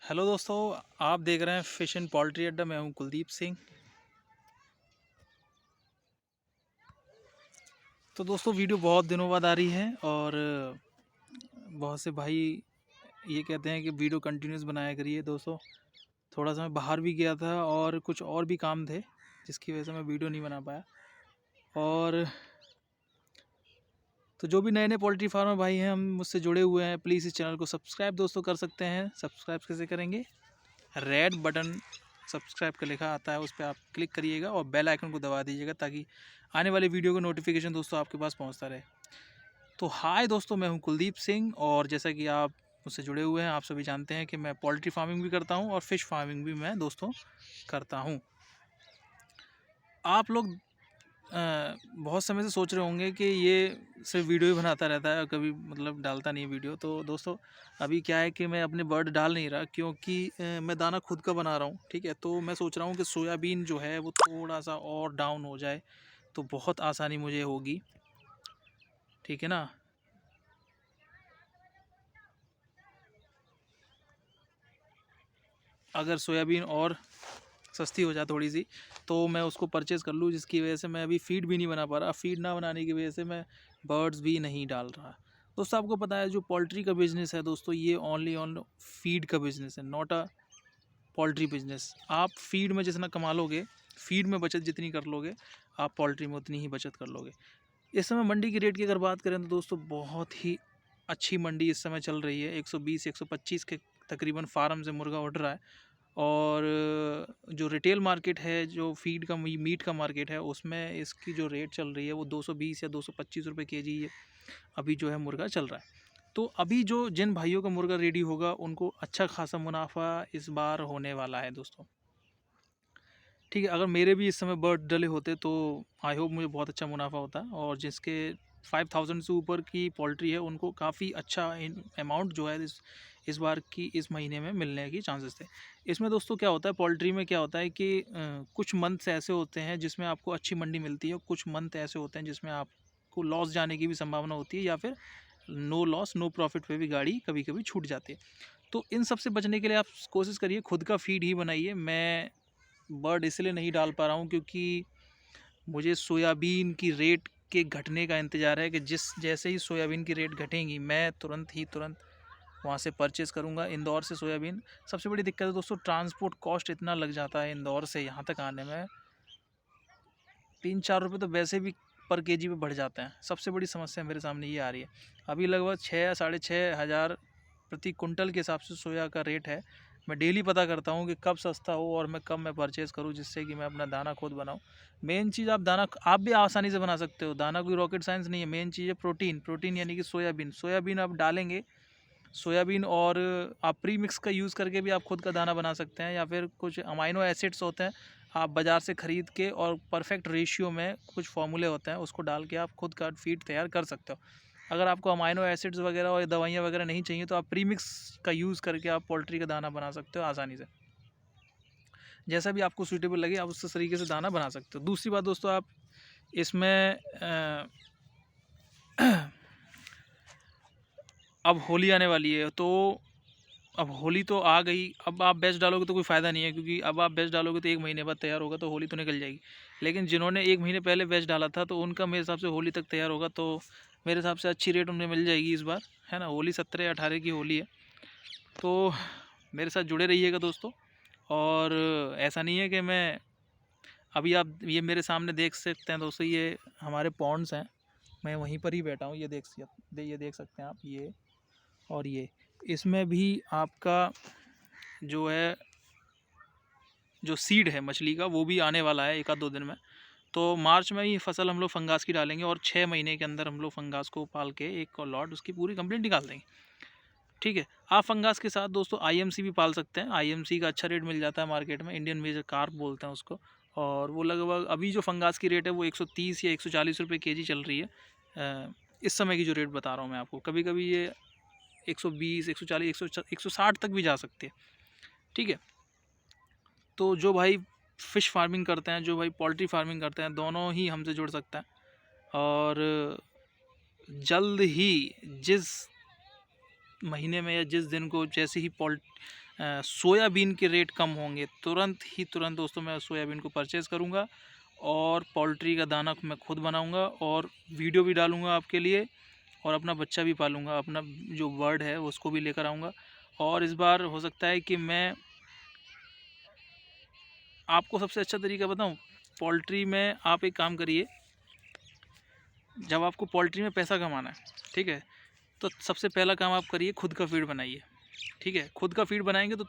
Hello दोस्तों, आप देख रहे हैं फिश एंड पोल्ट्री अड्डा। मैं हूं कुलदीप सिंह। तो दोस्तों, वीडियो बहुत दिनों बाद आ रही है और बहुत से भाई ये कहते हैं कि वीडियो कंटिन्यूस बनाया करिए। दोस्तों, थोड़ा सा मैं बाहर भी गया था और कुछ और भी काम थे जिसकी वजह से मैं वीडियो नहीं बना पाया। और तो जो भी नए नए पोल्ट्री फार्मर भाई हैं, हम मुझसे जुड़े हुए हैं, प्लीज़ इस चैनल को सब्सक्राइब दोस्तों कर सकते हैं। सब्सक्राइब कैसे करेंगे? रेड बटन सब्सक्राइब का लिखा आता है, उस पर आप क्लिक करिएगा और बेल आइकन को दबा दीजिएगा ताकि आने वाली वीडियो का नोटिफिकेशन दोस्तों आपके पास पहुंचता रहे। तो हाय दोस्तों, मैं हूं कुलदीप सिंह और जैसा कि आप मुझसे जुड़े हुए हैं, आप सभी जानते हैं कि मैं पोल्ट्री फार्मिंग भी करता हूं और फिश फार्मिंग भी मैं दोस्तों करता हूं। आप लोग बहुत समय से सोच रहे होंगे कि ये सिर्फ वीडियो ही बनाता रहता है और कभी मतलब डालता नहीं है वीडियो। तो दोस्तों, अभी क्या है कि मैं अपने बर्ड डाल नहीं रहा क्योंकि मैं दाना खुद का बना रहा हूँ। ठीक है, तो मैं सोच रहा हूँ कि सोयाबीन जो है वो थोड़ा सा और डाउन हो जाए तो बहुत आसानी मुझे होगी। ठीक है ना। अगर सोयाबीन और सस्ती हो जाए थोड़ी सी तो मैं उसको परचेज़ कर लूँ, जिसकी वजह से मैं अभी फ़ीड भी नहीं बना पा रहा। फ़ीड ना बनाने की वजह से मैं बर्ड्स भी नहीं डाल रहा। दोस्तों, आपको पता है जो पोल्ट्री का बिज़नेस है दोस्तों, ये ओनली ऑन फ़ीड का बिज़नेस है, नॉट अ पोल्ट्री बिज़नेस। आप फ़ीड में जितना कमा लोगे, फ़ीड में बचत जितनी कर लोगे, आप पोल्ट्री में उतनी ही बचत कर लोगे। इस समय मंडी की रेट की अगर बात करें तो दोस्तों, बहुत ही अच्छी मंडी इस समय चल रही है। 120-125 के तकरीबन फार्म से मुर्गा उठ रहा है। और जो रिटेल मार्केट है, जो फीड का मीट का मार्केट है, उसमें इसकी जो रेट चल रही है वो 220 या 225 रुपये केजी अभी जो है मुर्गा चल रहा है। तो अभी जो जिन भाइयों का मुर्गा रेडी होगा उनको अच्छा खासा मुनाफा इस बार होने वाला है दोस्तों। ठीक है, अगर मेरे भी इस समय बर्ड डले होते तो आई होप मुझे बहुत अच्छा मुनाफा होता। और जिसके 5000 से ऊपर की पोल्ट्री है उनको काफ़ी अच्छा अमाउंट जो है इस बार की इस महीने में मिलने की चांसेस थे। इसमें दोस्तों क्या होता है, पोल्ट्री में क्या होता है कि कुछ मंथ्स ऐसे होते हैं जिसमें आपको अच्छी मंडी मिलती है, कुछ मंथ ऐसे होते हैं जिसमें आपको लॉस जाने की भी संभावना होती है, या फिर नो लॉस नो प्रॉफिट पे भी गाड़ी कभी कभी छूट जाती है। तो इन सब से बचने के लिए आप कोशिश करिए खुद का फीड ही बनाइए। मैं बर्ड इसलिए नहीं डाल पा रहा हूँ क्योंकि मुझे सोयाबीन की रेट के घटने का इंतज़ार है कि जैसे ही सोयाबीन की रेट घटेंगी मैं तुरंत वहाँ से परचेज़ करूँगा। इंदौर से सोयाबीन, सबसे बड़ी दिक्कत है दोस्तों, ट्रांसपोर्ट कॉस्ट इतना लग जाता है इंदौर से यहाँ तक आने में। 3-4 रुपये तो वैसे भी पर केजी पे बढ़ जाते हैं। सबसे बड़ी समस्या मेरे सामने ये आ रही है। अभी लगभग 6 या 6,500 प्रति कुंटल के हिसाब से सोया का रेट है। मैं डेली पता करता हूँ कि कब सस्ता हो और मैं कब परचेज़ करूँ, जिससे कि मैं अपना दाना खुद बनाऊँ। मेन चीज़, आप भी आसानी से बना सकते हो। दाना कोई रॉकेट साइंस नहीं है। मेन चीज़ है प्रोटीन यानी कि सोयाबीन आप डालेंगे। सोयाबीन और आप प्री मिक्स का यूज़ करके भी आप खुद का दाना बना सकते हैं, या फिर कुछ अमाइनो एसिड्स होते हैं आप बाज़ार से ख़रीद के, और परफेक्ट रेशियो में कुछ फार्मूले होते हैं उसको डाल के आप खुद का फीड तैयार कर सकते हो। अगर आपको अमाइनो एसिड्स वगैरह और दवाइयाँ वगैरह नहीं चाहिए तो आप प्री मिक्स का यूज़ करके आप पोल्ट्री का दाना बना सकते हो आसानी से। जैसा भी आपको सूटेबल लगे आप उस तरीके से दाना बना सकते हो। दूसरी बात दोस्तों, आप इसमें अब होली आने वाली है, तो अब होली तो आ गई। अब आप बेच डालोगे तो कोई फ़ायदा नहीं है, क्योंकि अब आप बेच डालोगे तो 1 महीने बाद तैयार होगा तो होली तो निकल जाएगी। लेकिन जिन्होंने 1 महीने पहले बेच डाला था तो उनका मेरे हिसाब से होली तक तैयार होगा, तो मेरे हिसाब से अच्छी रेट उन्हें मिल जाएगी इस बार, है ना। होली 17 या 18 की होली है, तो मेरे साथ जुड़े रहिएगा दोस्तों। और ऐसा नहीं है कि मैं अभी, आप ये मेरे सामने देख सकते हैं दोस्तों, ये हमारे पॉन्ड्स हैं, मैं वहीं पर ही बैठा हूँ। ये देख सकते हैं आप, ये और ये, इसमें भी आपका जो है, जो सीड है मछली का, वो भी आने वाला है 1 आध 2 दिन में। तो मार्च में ये फसल हम लोग फंगास की डालेंगे और 6 महीने के अंदर हम लोग फंगास को पाल के एक लॉट उसकी पूरी कंप्लीट निकाल देंगे। ठीक है, आप फंगास के साथ दोस्तों आईएमसी भी पाल सकते हैं। आईएमसी का अच्छा रेट मिल जाता है मार्केट में, इंडियन मेजर कार्प बोलते हैं उसको। और वो लगभग अभी जो फंगास की रेट है वो 130 या 140 रुपये केजी चल रही है। इस समय की जो रेट बता रहा हूँ मैं आपको, कभी कभी ये 120, 140, 160 तक भी जा सकती है। ठीक है, तो जो भाई फ़िश फार्मिंग करते हैं, जो भाई पोल्ट्री फार्मिंग करते हैं, दोनों ही हमसे जुड़ सकता है। और जल्द ही जिस महीने में या जिस दिन को, जैसे ही सोयाबीन के रेट कम होंगे तुरंत दोस्तों मैं सोयाबीन को परचेज़ करूँगा और पोल्ट्री का दाना मैं खुद बनाऊँगा और वीडियो भी डालूँगा आपके लिए, और अपना बच्चा भी पालूँगा, अपना जो बर्ड है उसको भी लेकर आऊँगा। और इस बार हो सकता है कि मैं आपको सबसे अच्छा तरीका बताऊँ पोल्ट्री में। आप एक काम करिए, जब आपको पोल्ट्री में पैसा कमाना है, ठीक है, तो सबसे पहला काम आप करिए, खुद का फीड बनाइए। ठीक है, खुद का फीड बनाएंगे तो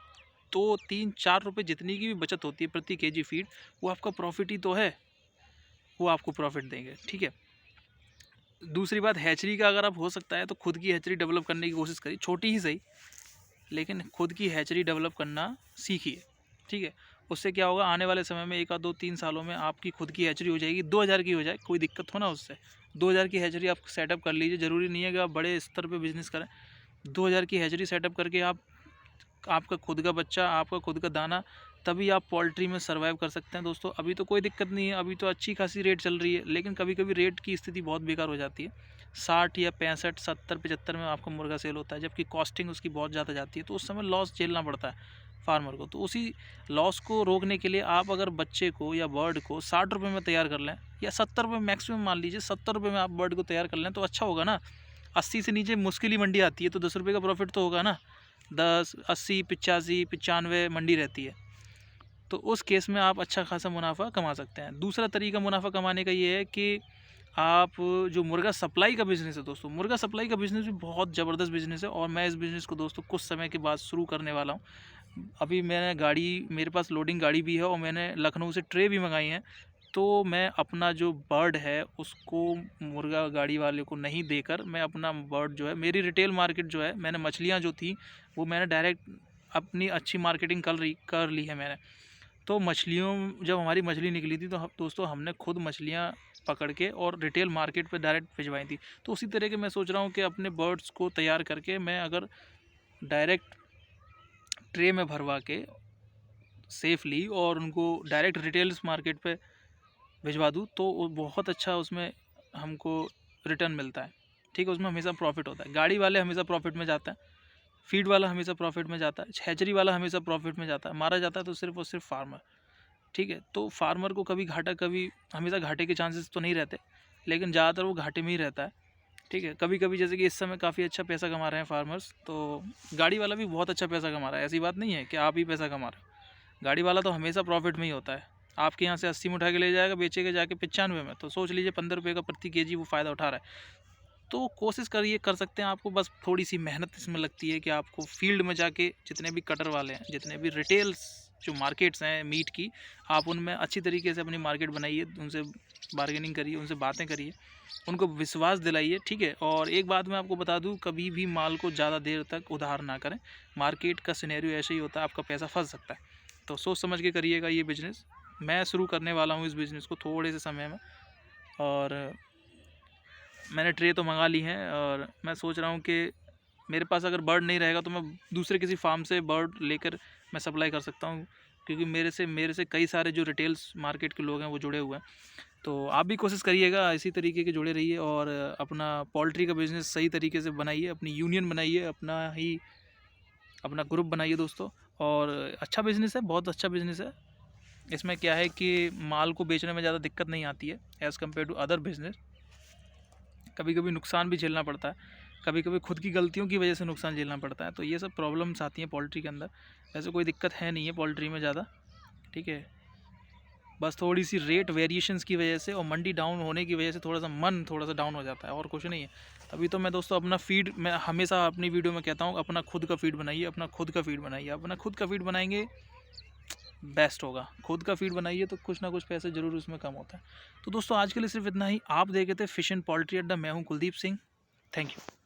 3-4 रुपये जितनी की भी बचत होती है प्रति केजी फीड, वो आपका प्रॉफिट ही तो है, वो आपको प्रॉफिट देंगे। ठीक है, दूसरी बात, हैचरी का अगर आप हो सकता है तो खुद की हैचरी डेवलप करने की कोशिश करिए, छोटी ही सही, लेकिन खुद की हैचरी डेवलप करना सीखिए। ठीक है, उससे क्या होगा, आने वाले समय में 1 2 3 सालों में आपकी खुद की हैचरी हो जाएगी, 2000 की हो जाए, कोई दिक्कत हो ना उससे। 2000 की हैचरी आप सेटअप कर लीजिए, ज़रूरी नहीं है कि आप बड़े स्तर पे बिज़नेस करें। 2000 की हैचरी सेटअप करके आपका खुद का बच्चा, आपका खुद का दाना, तभी आप पोल्ट्री में सर्वाइव कर सकते हैं दोस्तों। अभी तो कोई दिक्कत नहीं है, अभी तो अच्छी खासी रेट चल रही है, लेकिन कभी कभी रेट की स्थिति बहुत बेकार हो जाती है। 60 या 65, 70, 75 में आपका मुर्गा सेल होता है, जबकि कॉस्टिंग उसकी बहुत ज़्यादा जाती है, तो उस समय लॉस झेलना पड़ता है फार्मर को। तो उसी लॉस को रोकने के लिए आप अगर बच्चे को या बर्ड को 60 रुपये में तैयार कर लें, या 70 रुपये मैक्सिमम, मान लीजिए 70 रुपये में आप बर्ड को तैयार कर लें, तो अच्छा होगा ना। 80 से नीचे मुश्किल ही मंडी आती है, तो 10 रुपये का प्रॉफिट तो होगा ना। 10, 80, 85, 95 मंडी रहती है, तो उस केस में आप अच्छा खासा मुनाफा कमा सकते हैं। दूसरा तरीका मुनाफा कमाने का ये है कि आप जो मुर्गा सप्लाई का बिज़नेस है दोस्तों, मुर्गा सप्लाई का बिज़नेस भी बहुत ज़बरदस्त बिज़नेस है, और मैं इस बिज़नेस को दोस्तों कुछ समय के बाद शुरू करने वाला हूँ। अभी मैंने गाड़ी, मेरे पास लोडिंग गाड़ी भी है, और मैंने लखनऊ से ट्रे भी मंगाई हैं। तो मैं अपना जो बर्ड है उसको मुर्गा गाड़ी वाले को नहीं देकर, मैं अपना बर्ड जो है, मेरी रिटेल मार्केट जो है, मैंने मछलियाँ जो थी वो मैंने डायरेक्ट अपनी अच्छी मार्केटिंग कर ली है मैंने। तो मछलियों, जब हमारी मछली निकली थी तो दोस्तों हमने खुद मछलियाँ पकड़ के और रिटेल मार्केट पे डायरेक्ट भिजवाई थी। तो उसी तरह के मैं सोच रहा हूँ कि अपने बर्ड्स को तैयार करके मैं अगर डायरेक्ट ट्रे में भरवा के सेफली और उनको डायरेक्ट रिटेल्स मार्केट पे भिजवा दूँ, तो वो बहुत अच्छा उसमें हमको रिटर्न मिलता है। ठीक है, उसमें हमेशा प्रॉफिट होता है। गाड़ी वाले हमेशा प्रॉफिट में जाता है, फीड वाला हमेशा प्रॉफिट में जाता है, हैचरी वाला हमेशा प्रॉफिट में जाता है, मारा जाता है तो सिर्फ और सिर्फ फार्मर। ठीक है, तो फार्मर को कभी घाटा, कभी हमेशा घाटे के चांसेस तो नहीं रहते, लेकिन ज़्यादातर वो घाटे में ही रहता है। ठीक है, कभी कभी जैसे कि इस समय काफ़ी अच्छा पैसा कमा रहे हैं फार्मर्स, तो गाड़ी वाला भी बहुत अच्छा पैसा कमा रहा है। ऐसी बात नहीं है कि आप ही पैसा कमा रहे हो, गाड़ी वाला तो हमेशा प्रॉफिट में ही होता है। आपके यहाँ से 80 में उठा के ले जाएगा, बेचेगा जाके 95 में, तो सोच लीजिए 15 रुपये का प्रति केजी वो फ़ायदा उठा रहा है। तो कोशिश करिए, कर सकते हैं। आपको बस थोड़ी सी मेहनत इसमें लगती है कि आपको फील्ड में जाके जितने भी कटर वाले हैं, जितने भी रिटेल्स जो मार्केट्स हैं मीट की, आप उनमें अच्छी तरीके से अपनी मार्केट बनाइए, उनसे बार्गेनिंग करिए, उनसे बातें करिए, उनको विश्वास दिलाइए। ठीक है, और एक बात मैं आपको बता दूं, कभी भी माल को ज़्यादा देर तक उधार ना करें। मार्केट का सिनेरियो ऐसे ही होता है, आपका पैसा फंस सकता है, तो सोच समझ के करिएगा ये बिज़नेस। मैं शुरू करने वाला हूँ इस बिज़नेस को थोड़े से समय में, और मैंने ट्रे तो मंगा ली हैं, और मैं सोच रहा हूँ कि मेरे पास अगर बर्ड नहीं रहेगा तो मैं दूसरे किसी फार्म से बर्ड लेकर मैं सप्लाई कर सकता हूँ, क्योंकि मेरे से कई सारे जो रिटेल्स मार्केट के लोग हैं वो जुड़े हुए हैं। तो आप भी कोशिश करिएगा इसी तरीके के जुड़े रहिए, और अपना पोल्ट्री का बिज़नेस सही तरीके से बनाइए, अपनी यूनियन बनाइए, अपना ग्रुप बनाइए दोस्तों। और अच्छा बिज़नेस है, बहुत अच्छा बिज़नेस है। इसमें क्या है कि माल को बेचने में ज़्यादा दिक्कत नहीं आती है as compare to other business. कभी कभी नुकसान भी झेलना पड़ता है, कभी कभी खुद की गलतियों की वजह से नुकसान झेलना पड़ता है, तो ये सब प्रॉब्लम्स आती हैं पोल्ट्री के अंदर। ऐसे कोई दिक्कत है नहीं है पोल्ट्री में ज़्यादा। ठीक है, बस थोड़ी सी रेट वेरिएशंस की वजह से और मंडी डाउन होने की वजह से थोड़ा सा डाउन हो जाता है, और कुछ नहीं है। अभी तो मैं दोस्तों अपना फीड, मैं हमेशा अपनी वीडियो में कहता हूँ, अपना खुद का फीड बनाइए, अपना खुद का फीड बनाइए। अपना खुद का फीड बनाएंगे बेस्ट होगा। खुद का फीड बनाइए तो कुछ ना कुछ पैसे ज़रूर उसमें कम होता है। तो दोस्तों आज के लिए सिर्फ इतना ही। आप देखे थे फिश एंड पोल्ट्री अड्डा, मैं हूँ कुलदीप सिंह। Thank you.